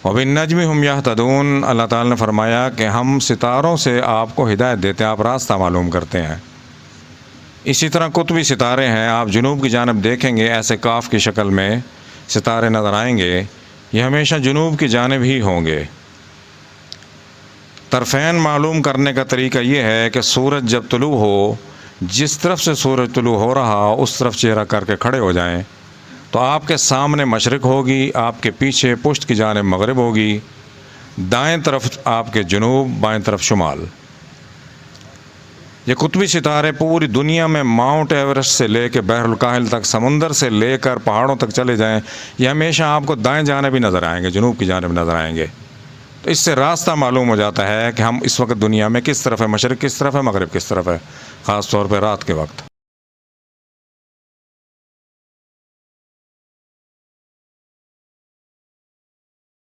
وبالنجم هم یہتدون، اللہ تعالیٰ نے فرمایا کہ ہم ستاروں سے آپ کو ہدایت دیتے ہیں، آپ راستہ معلوم کرتے ہیں۔ اسی طرح قطبی ستارے ہیں، آپ جنوب کی جانب دیکھیں گے ایسے کاف کی شکل میں ستارے نظر آئیں گے، یہ ہمیشہ جنوب کی جانب ہی ہوں گے۔ طرفین معلوم کرنے کا طریقہ یہ ہے کہ سورج جب طلوع ہو، جس طرف سے سورج طلوع ہو رہا اس طرف چہرہ کر کے کھڑے ہو جائیں تو آپ کے سامنے مشرق ہوگی، آپ کے پیچھے پشت کی جانب مغرب ہوگی، دائیں طرف آپ کے جنوب، بائیں طرف شمال۔ یہ قطبی ستارے پوری دنیا میں ماؤنٹ ایورسٹ سے لے کے بحر الکاہل تک، سمندر سے لے کر پہاڑوں تک چلے جائیں، یہ ہمیشہ آپ کو دائیں جانب ہی نظر آئیں گے، جنوب کی جانب نظر آئیں گے۔ تو اس سے راستہ معلوم ہو جاتا ہے کہ ہم اس وقت دنیا میں کس طرف ہے، مشرق کس طرف ہے، مغرب کس طرف ہے، خاص طور پہ رات کے وقت۔